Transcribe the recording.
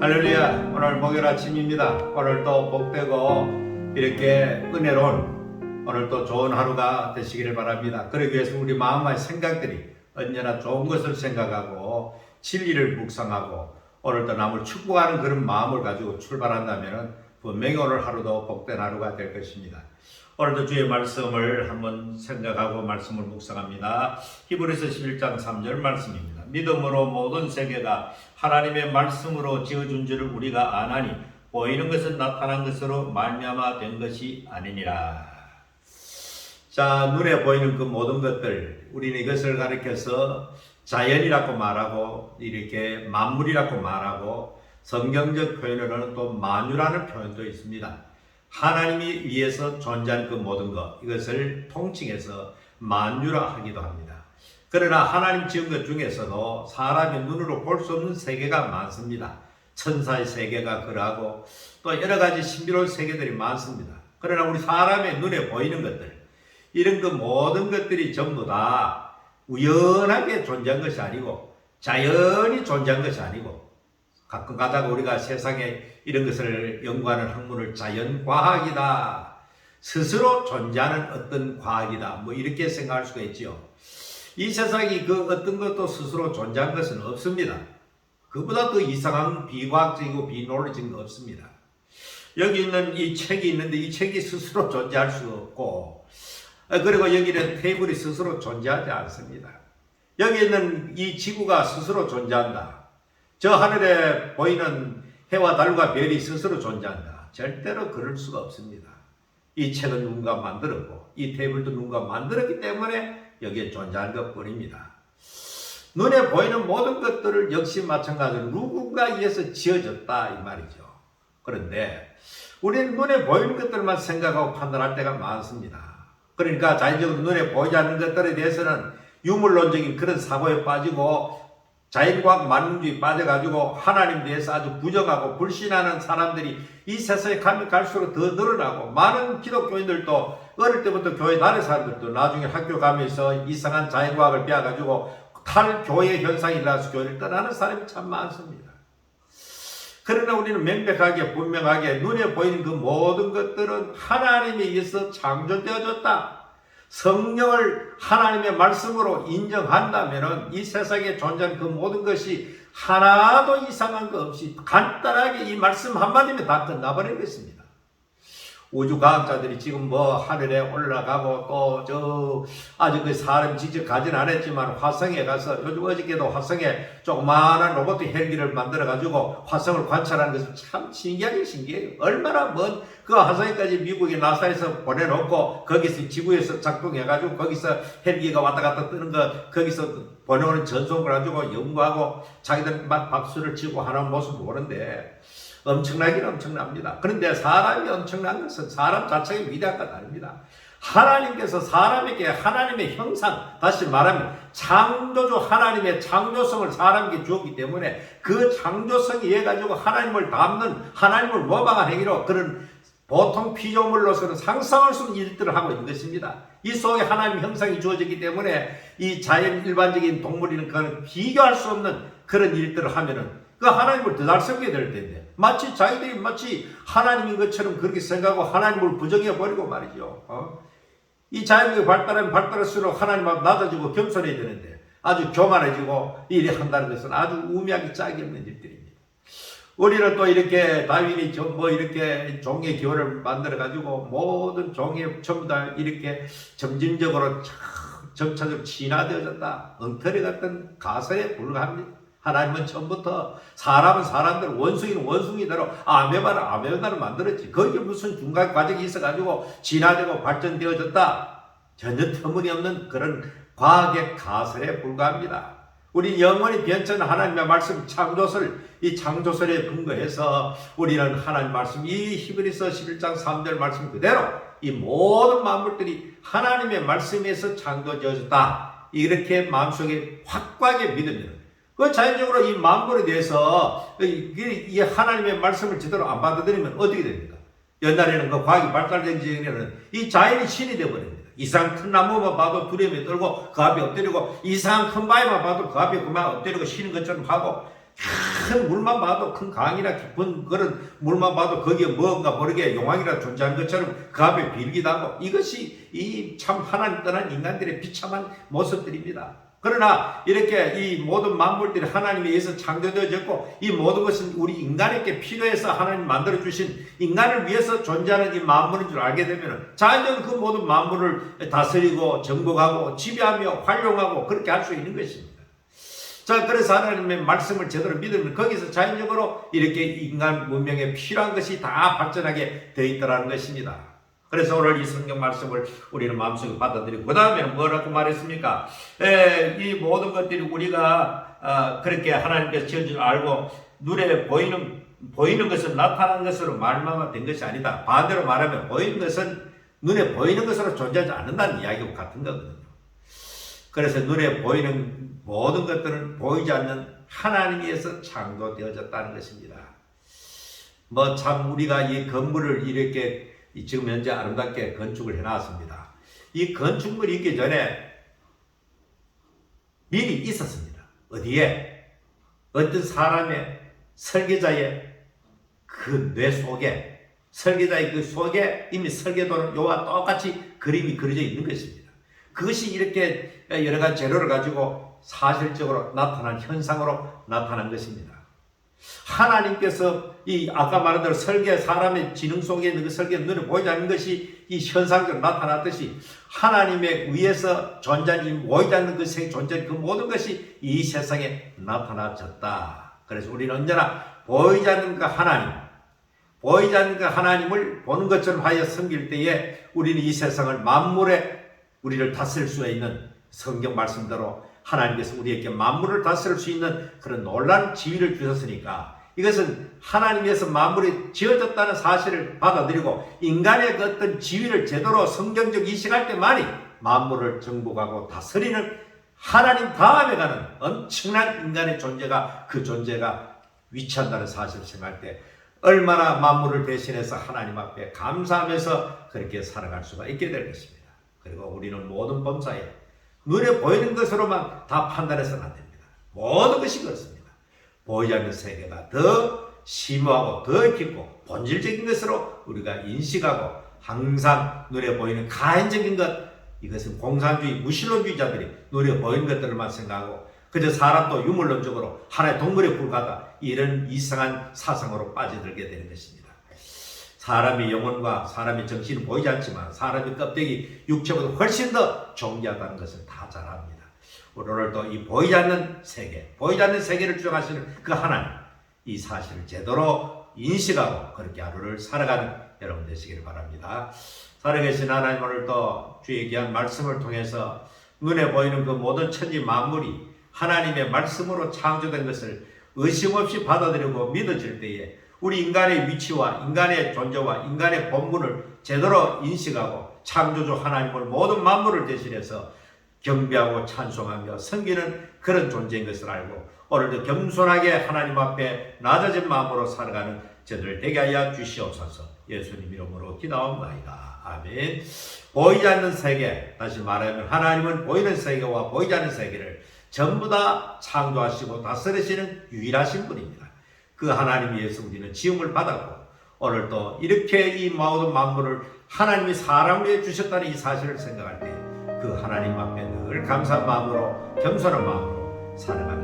할렐루야. 오늘 목요일 아침입니다. 오늘도 복되고 이렇게 은혜로운 오늘도 좋은 하루가 되시기를 바랍니다. 그러기 위해서 우리 마음의 생각들이 언제나 좋은 것을 생각하고 진리를 묵상하고 오늘도 남을 축복하는 그런 마음을 가지고 출발한다면 분명히 오늘 하루도 복된 하루가 될 것입니다. 오늘도 주의 말씀을 한번 생각하고 말씀을 묵상합니다. 히브리서 11장 3절 말씀입니다. 믿음으로 모든 세계가 하나님의 말씀으로 지어준 줄을 우리가 아나니 보이는 것은 나타난 것으로 말미암아 된 것이 아니니라. 자, 눈에 보이는 그 모든 것들, 우리는 이것을 가리켜서 자연이라고 말하고 이렇게 만물이라고 말하고 성경적 표현으로는 또 만유라는 표현도 있습니다. 하나님이 위해서 존재한 그 모든 것, 이것을 통칭해서 만유라 하기도 합니다. 그러나 하나님 지은 것 중에서도 사람의 눈으로 볼 수 없는 세계가 많습니다. 천사의 세계가 그러하고 또 여러 가지 신비로운 세계들이 많습니다. 그러나 우리 사람의 눈에 보이는 것들, 이런 그 모든 것들이 전부 다 우연하게 존재한 것이 아니고 자연이 존재한 것이 아니고 가끔 가다가 우리가 세상에 이런 것을 연구하는 학문을 자연과학이다, 스스로 존재하는 어떤 과학이다, 뭐 이렇게 생각할 수가 있지요. 이 세상이 그 어떤 것도 스스로 존재한 것은 없습니다. 그보다 더 이상한 비과학적이고 비논리적인 거 없습니다. 여기 있는 이 책이 있는데 이 책이 스스로 존재할 수 없고, 그리고 여기는 테이블이 스스로 존재하지 않습니다. 여기 있는 이 지구가 스스로 존재한다. 저 하늘에 보이는 해와 달과 별이 스스로 존재한다. 절대로 그럴 수가 없습니다. 이 책은 누군가 만들었고 이 테이블도 누군가 만들었기 때문에 여기에 존재하는 것뿐입니다. 눈에 보이는 모든 것들을 역시 마찬가지로 누군가에 의해서 지어졌다 이 말이죠. 그런데 우리는 눈에 보이는 것들만 생각하고 판단할 때가 많습니다. 그러니까 자연적으로 눈에 보이지 않는 것들에 대해서는 유물론적인 그런 사고에 빠지고 자연과학 만능주의 빠져가지고 하나님에 대해서 아주 부정하고 불신하는 사람들이 이 세상에 가면 갈수록 더 늘어나고, 많은 기독교인들도 어릴 때부터 교회 다니는 사람들도 나중에 학교 가면서 이상한 자연과학을 배워가지고 탈교회 현상이 일어나서 교회를 떠나는 사람이 참 많습니다. 그러나 우리는 명백하게 분명하게 눈에 보이는 그 모든 것들은 하나님에 의해서 창조되어졌다, 성령을 하나님의 말씀으로 인정한다면 이 세상에 존재하는 그 모든 것이 하나도 이상한 것 없이 간단하게 이 말씀 한마디면 다 끝나버린 것입니다. 우주과학자들이 지금 뭐 하늘에 올라가고 또 아직 그 사람 직접 가진 않았지만 화성에 가서, 요즘 어저께도 화성에 조그마한 로봇 헬기를 만들어 가지고 화성을 관찰하는 것은 참 신기하게 신기해요. 얼마나 먼 그 화성에까지 미국의 나사에서 보내놓고 거기서 지구에서 작동해 가지고 거기서 헬기가 왔다 갔다 뜨는 거 거기서 보내오는 전송을 가지고 연구하고 자기들 막 박수를 치고 하는 모습을 보는데 엄청나긴 엄청납니다. 그런데 사람이 엄청난 것은 사람 자체가 위대한 것 아닙니다. 하나님께서 사람에게 하나님의 형상, 다시 말하면 창조주 하나님의 창조성을 사람에게 주었기 때문에 그 창조성에 의해 가지고 하나님을 닮는, 하나님을 모방한 행위로 그런 보통 피조물로서는 상상할 수 없는 일들을 하고 있는 것입니다. 이 속에 하나님의 형상이 주어졌기 때문에 이 자연 일반적인 동물이는 그건 비교할 수 없는 그런 일들을 하면은 그 하나님을 더 잘 섬겨야 될 텐데, 마치 자기들이 마치 하나님인 것처럼 그렇게 생각하고 하나님을 부정해버리고 말이죠. 이 자연이 발달하면 발달할수록 하나님 앞 낮아지고 겸손해야 되는데 아주 교만해지고 일이 한다는 것은 아주 우매하기 짝이 없는 일들입니다. 우리는 또 이렇게 다윈이 뭐 이렇게 종의 기호를 만들어가지고 모든 종이 전부 다 이렇게 점진적으로 점차적으로 진화되어졌다, 엉터리 같은 가설에 불과합니다. 하나님은 처음부터 사람은 사람대로, 원숭이는 원숭이대로, 아메바는 아메바대로 만들었지. 거기에 무슨 중간 과정이 있어가지고 진화되고 발전되어졌다, 전혀 터무니없는 그런 과학의 가설에 불과합니다. 우리 영원히 변천한 하나님의 말씀 창조설, 이 창조설에 근거해서 우리는 하나님 말씀, 이 히브리서 11장 3절 말씀 그대로 이 모든 만물들이 하나님의 말씀에서 창조되어졌다, 이렇게 마음속에 확고하게 믿으면 그 자연적으로 이 만물에 대해서 이 하나님의 말씀을 제대로 안 받아들이면 어떻게 됩니까? 옛날에는 그 과학이 발달된 지역에는 이 자연이 신이 되어버립니다. 이상 큰 나무만 봐도 두려움에 떨고 그 앞에 엎드리고, 이상 큰 바위만 봐도 그 앞에 그만 엎드리고 쉬는 것처럼 하고, 큰 물만 봐도 큰 강이나 깊은 그런 물만 봐도 거기에 뭔가 모르게 용왕이라 존재하는 것처럼 그 앞에 빌기도 하고 이것이 이 참 하나님 떠난 인간들의 비참한 모습들입니다. 그러나 이렇게 이 모든 만물들이 하나님에 의해서 창조되어졌고 이 모든 것은 우리 인간에게 필요해서 하나님 만들어주신 인간을 위해서 존재하는 이 만물인 줄 알게 되면 자연적으로 그 모든 만물을 다스리고 정복하고 지배하며 활용하고 그렇게 할 수 있는 것입니다. 자, 그래서 하나님의 말씀을 제대로 믿으면 거기서 자연적으로 이렇게 인간 문명에 필요한 것이 다 발전하게 되어 있더라는 것입니다. 그래서 오늘 이 성경 말씀을 우리는 마음속에 받아들이고 그 다음에는 뭐라고 말했습니까? 이 모든 것들이 우리가 그렇게 하나님께서 지은 줄 알고 눈에 보이는 것은 나타난 것으로 말만 된 것이 아니다. 반대로 말하면 보이는 것은 눈에 보이는 것으로 존재하지 않는다는 이야기와 같은 거거든요. 그래서 눈에 보이는 모든 것들은 보이지 않는 하나님에 의해서 창조되어졌다는 것입니다. 뭐 참 우리가 이 건물을 이렇게 지금 현재 아름답게 건축을 해놨습니다. 이 건축물이 있기 전에 미리 있었습니다. 어디에? 어떤 사람의 설계자의 그 뇌 속에, 설계자의 그 속에 이미 설계도는 요와 똑같이 그림이 그려져 있는 것입니다. 그것이 이렇게 여러 가지 재료를 가지고 사실적으로 나타난 현상으로 나타난 것입니다. 하나님께서 이 아까 말한 대로 사람의 지능 속에 있는 그 설계는 눈에 보이지 않는 것이 이 현상적으로 나타났듯이 하나님에 의해서 존재하는 보이지 않는 그 존재 그 모든 것이 이 세상에 나타나졌다. 그래서 우리는 언제나 보이지 않는 그 하나님, 보이지 않는 그 하나님을 보는 것처럼 하여 섬길 때에 우리는 이 세상을 만물에 우리를 다스릴 수 있는 성경 말씀대로 하나님께서 우리에게 만물을 다스릴 수 있는 그런 놀라운 지위를 주셨으니까 이것은 하나님께서 만물이 지어졌다는 사실을 받아들이고 인간의 그 어떤 지위를 제대로 성경적 인식할 때만이 만물을 정복하고 다스리는 하나님 다음에 가는 엄청난 인간의 존재가 그 존재가 위치한다는 사실을 생각할 때 얼마나 만물을 대신해서 하나님 앞에 감사하면서 그렇게 살아갈 수가 있게 될 것입니다. 그리고 우리는 모든 범사에 눈에 보이는 것으로만 다 판단해서는 안 됩니다. 모든 것이 그렇습니다. 보이지 않는 세계가 더 심오하고 더 깊고 본질적인 것으로 우리가 인식하고 항상 눈에 보이는 가행적인 것, 이것은 공산주의, 무신론주의자들이 눈에 보이는 것들만 생각하고 그저 사람도 유물론적으로 하나의 동물에 불과하다 이런 이상한 사상으로 빠져들게 되는 것입니다. 사람의 영혼과 사람의 정신은 보이지 않지만 사람의 껍데기, 육체보다 훨씬 더 존귀하다는 것을 다 잘 압니다. 오늘도 이 보이지 않는 세계, 보이지 않는 세계를 주장하시는 그 하나님, 이 사실을 제대로 인식하고 그렇게 하루를 살아가는 여러분 되시기를 바랍니다. 살아계신 하나님, 오늘도 주의 귀한 말씀을 통해서 눈에 보이는 그 모든 천지 만물이 하나님의 말씀으로 창조된 것을 의심 없이 받아들이고 믿어질 때에 우리 인간의 위치와 인간의 존재와 인간의 본분을 제대로 인식하고 창조주 하나님을 모든 만물을 대신해서 경배하고 찬송하며 섬기는 그런 존재인 것을 알고 오늘도 겸손하게 하나님 앞에 낮아진 마음으로 살아가는 저들 되게 하여 주시옵소서. 예수님 이름으로 기도하옵나이다. 아멘. 보이지 않는 세계, 다시 말하면 하나님은 보이는 세계와 보이지 않는 세계를 전부 다 창조하시고 다스리시는 유일하신 분입니다. 그 하나님에 의해서 우리는 지음을 받았고 오늘도 이렇게 이 모든 만물을 하나님이 사람을 위해 주셨다는 이 사실을 생각할 때 그 하나님 앞에 늘 감사한 마음으로 겸손한 마음으로 살아가는